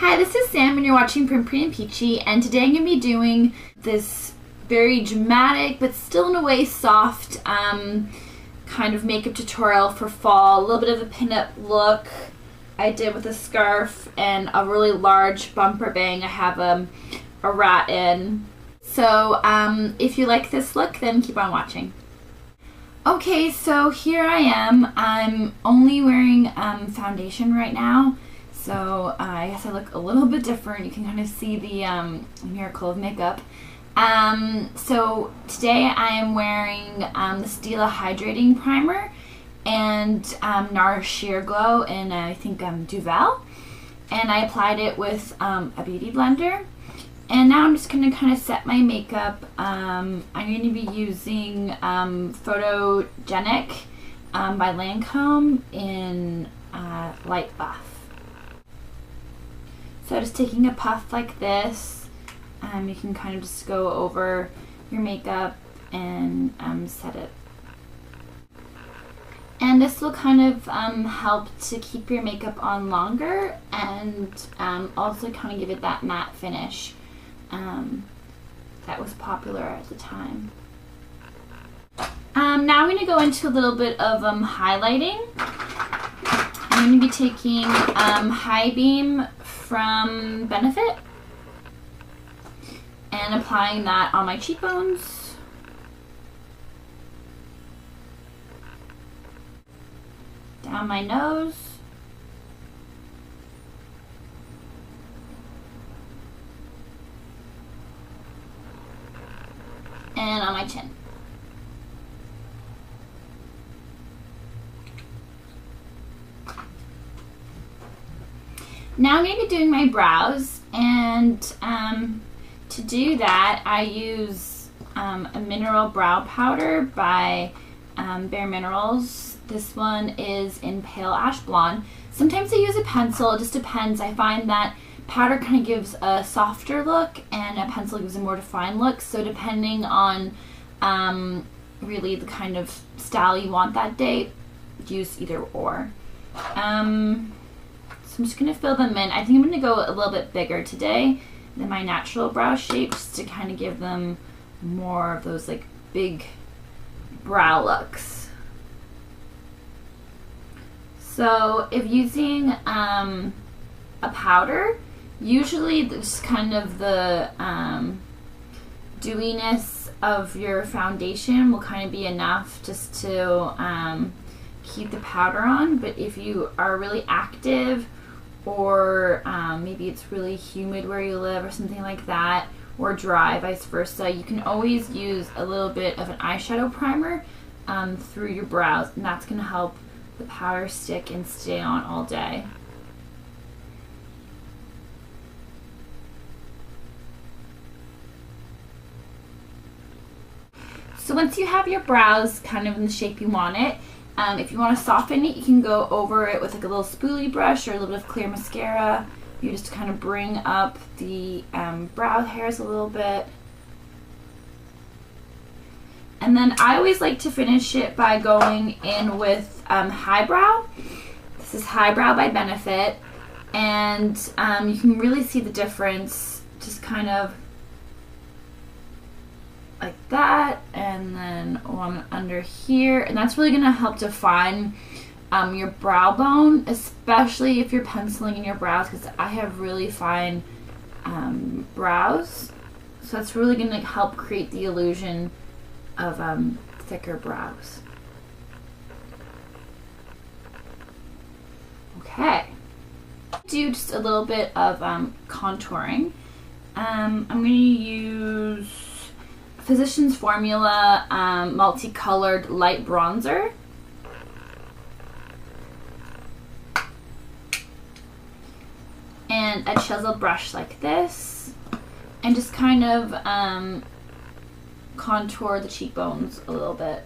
Hi, this is Sam and you're watching Pretty and Peachy, and today I'm going to be doing this very dramatic but still in a way soft kind of makeup tutorial for fall. A little bit of a pinup look I did with a scarf and a really large bumper bang I have a rat in. So if you like this look, then keep on watching. Okay, so here I am. I'm only wearing foundation right now. So I guess I look a little bit different. You can kind of see the miracle of makeup. So today I am wearing the Stila Hydrating Primer and NARS Sheer Glow in I think Duvel. And I applied it with a beauty blender. And now I'm just going to kind of set my makeup. I'm going to be using Photogenic by Lancome in Light Buff. So just taking a puff like this, you can kind of just go over your makeup and set it. And this will kind of help to keep your makeup on longer and also kind of give it that matte finish that was popular at the time. Now I'm going to go into a little bit of highlighting. I'm going to be taking High Beam from Benefit and applying that on my cheekbones. Down my nose. And on my chin. Now I'm going to be doing my brows, and to do that I use a mineral brow powder by Bare Minerals. This one is in Pale Ash Blonde. Sometimes I use a pencil, it just depends. I find that powder kind of gives a softer look and a pencil gives a more defined look, so depending on really the kind of style you want that day, use either or. So I'm just going to fill them in. I think I'm going to go a little bit bigger today than my natural brow shape, just to kind of give them more of those like big brow looks. So if using a powder, usually just kind of the dewiness of your foundation will kind of be enough just to keep the powder on. But if you are really active, or maybe it's really humid where you live or something like that, or dry, vice versa, you can always use a little bit of an eyeshadow primer through your brows, and that's going to help the powder stick and stay on all day. So once you have your brows kind of in the shape you want it, if you want to soften it, you can go over it with like a little spoolie brush or a little bit of clear mascara. You just kind of bring up the brow hairs a little bit. And then I always like to finish it by going in with Highbrow. This is Highbrow by Benefit. And you can really see the difference, just kind of like that, and then one under here, and that's really going to help define your brow bone, especially if you're penciling in your brows, because I have really fine brows, so that's really going to help create the illusion of thicker brows. Okay, do just a little bit of contouring. I'm going to use Physicians Formula multicolored light bronzer. And a chisel brush like this, and just kind of contour the cheekbones a little bit.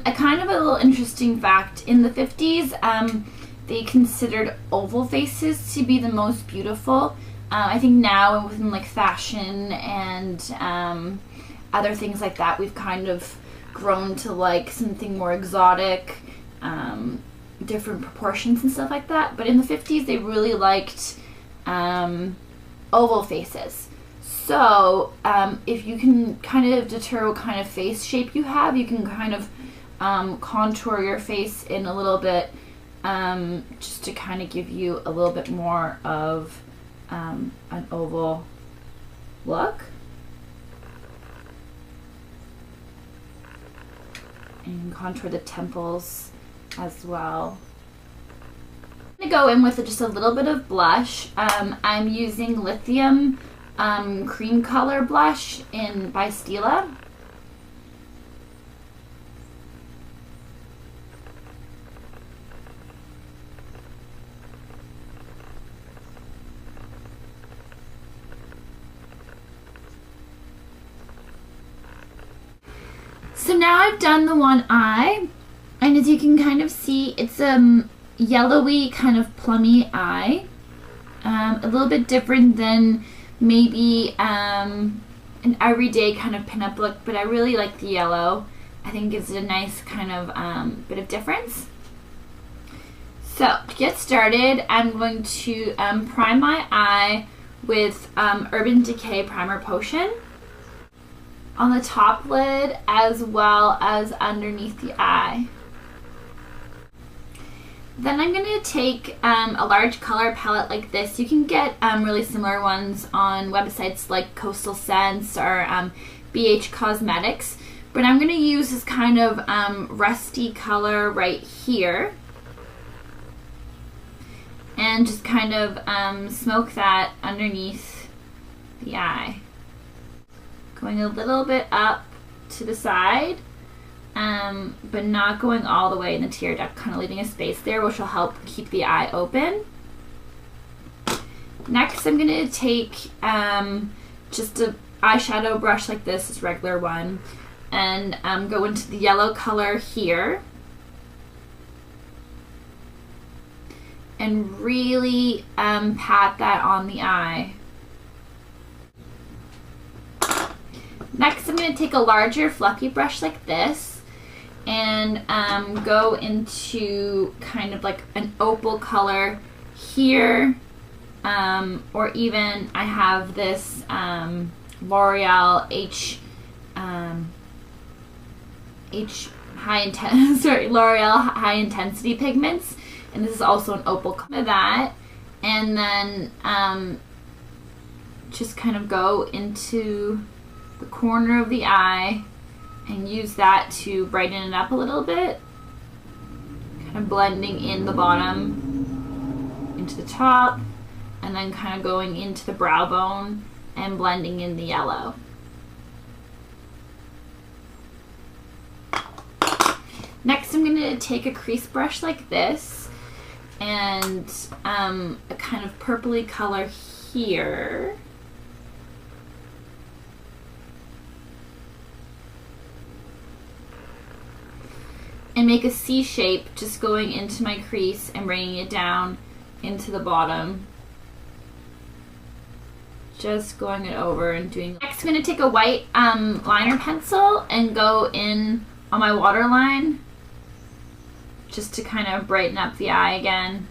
A kind of a little interesting fact, in the 50s, they considered oval faces to be the most beautiful. I think now within like fashion and other things like that, we've kind of grown to like something more exotic, different proportions and stuff like that. But in the 50s, they really liked oval faces. So if you can kind of deter what kind of face shape you have, you can kind of contour your face in a little bit, just to kind of give you a little bit more of an oval look. And contour the temples as well. I'm going to go in with just a little bit of blush. I'm using Lithium cream color blush by Stila. So now I've done the one eye, and as you can kind of see, it's a yellowy kind of plummy eye, a little bit different than maybe an everyday kind of pinup look, but I really like the yellow. I think it gives it a nice kind of bit of difference. So to get started, I'm going to prime my eye with Urban Decay Primer Potion on the top lid as well as underneath the eye. Then I'm going to take a large color palette like this. You can get really similar ones on websites like Coastal Scents or BH Cosmetics, but I'm going to use this kind of rusty color right here and just kind of smoke that underneath the eye. Going a little bit up to the side, but not going all the way in the tear duct, kind of leaving a space there, which will help keep the eye open. Next, I'm going to take just an eyeshadow brush like this regular one, and go into the yellow color here, and really pat that on the eye. Next, I'm going to take a larger fluffy brush like this and go into kind of like an opal color here, or even I have this L'Oreal L'Oreal High Intensity Pigments, and this is also an opal color. That, and then just kind of go into the corner of the eye and use that to brighten it up a little bit, kind of blending in the bottom into the top, and then kind of going into the brow bone and blending in the yellow. Next, I'm going to take a crease brush like this and a kind of purpley color here. And make a C shape, just going into my crease and bringing it down into the bottom. Just going it over and doing. Next, I'm going to take a white liner pencil and go in on my waterline, just to kind of brighten up the eye again.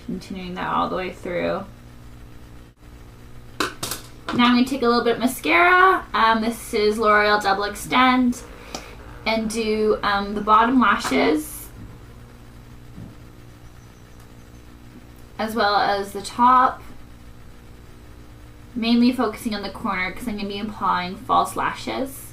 Continuing that all the way through. Now I'm going to take a little bit of mascara. This is L'Oreal Double Extend. And do the bottom lashes as well as the top, mainly focusing on the corner because I'm going to be applying false lashes.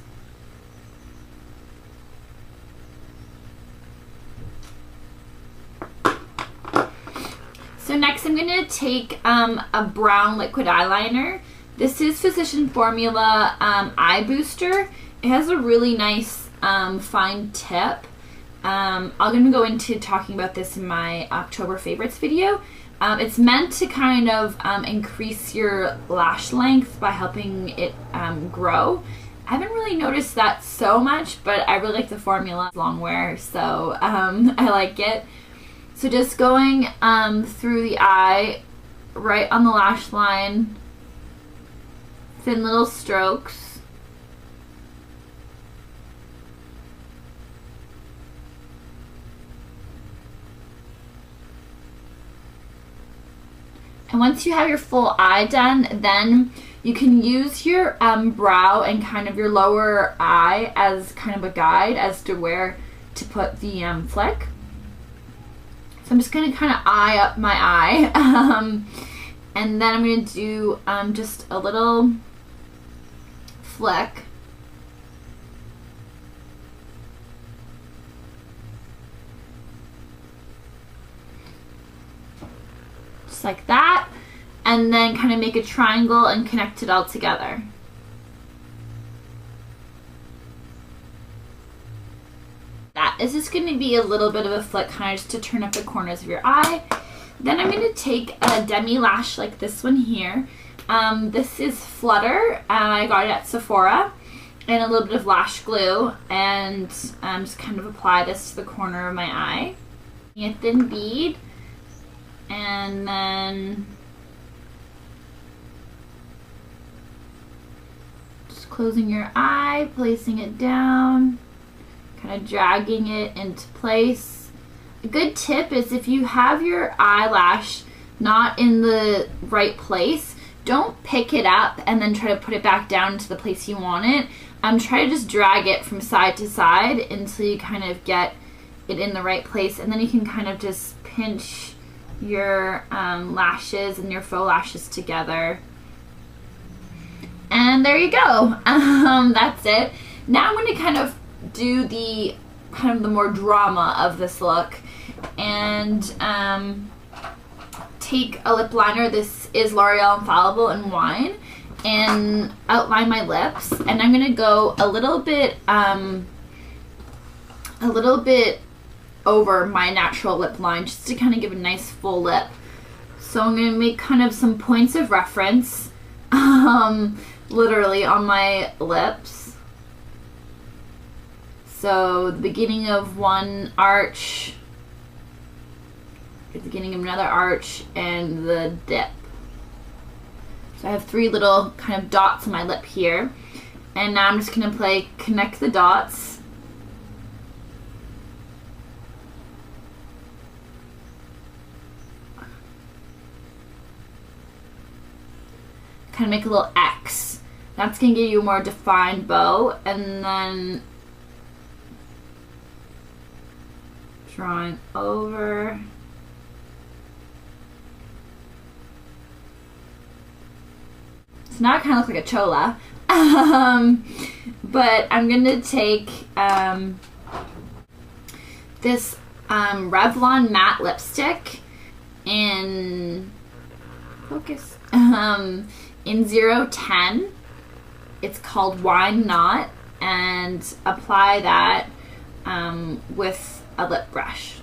So next I'm going to take a brown liquid eyeliner. This is Physician Formula Eye Booster. It has a really nice fine tip. I'm going to go into talking about this in my October favorites video. It's meant to kind of increase your lash length by helping it grow. I haven't really noticed that so much, but I really like the formula. Long wear, so I like it. So just going through the eye right on the lash line, thin little strokes. And once you have your full eye done, then you can use your brow and kind of your lower eye as kind of a guide as to where to put the flick. So I'm just going to kind of eye up my eye. And then I'm going to do just a little flick. Just like that. And then kind of make a triangle and connect it all together. That is just going to be a little bit of a flick, kind of just to turn up the corners of your eye. Then I'm going to take a demi lash like this one here. This is Flutter. I got it at Sephora. And a little bit of lash glue. And just kind of apply this to the corner of my eye. A thin bead. And then just closing your eye, placing it down, kind of dragging it into place. A good tip is if you have your eyelash not in the right place, don't pick it up and then try to put it back down into the place you want it. Try to just drag it from side to side until you kind of get it in the right place, and then you can kind of just pinch your lashes and your faux lashes together. And there you go. That's it. Now I'm going to kind of do the the more drama of this look and take a lip liner. This is L'Oreal Infallible in Wine, and outline my lips. And I'm going to go a little bit over my natural lip line just to kind of give a nice full lip. So I'm going to make kind of some points of reference literally on my lips. So the beginning of one arch, the beginning of another arch, and the dip. So I have 3 little kind of dots on my lip here. And now I'm just going to connect the dots. Kind of make a little X. That's going to give you a more defined bow. And then drawing over. So now I kind of look like a chola. But I'm going to take this Revlon matte lipstick in focus. In 010, it's called Wine Not, and apply that with a lip brush.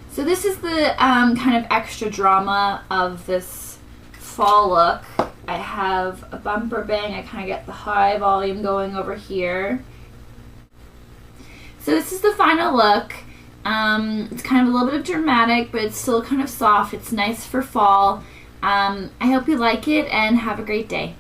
So this is the kind of extra drama of this fall look. I have a bumper bang. I kind of get the high volume going over here. So this is the final look. It's kind of a little bit of dramatic, but it's still kind of soft. It's nice for fall. I hope you like it and have a great day.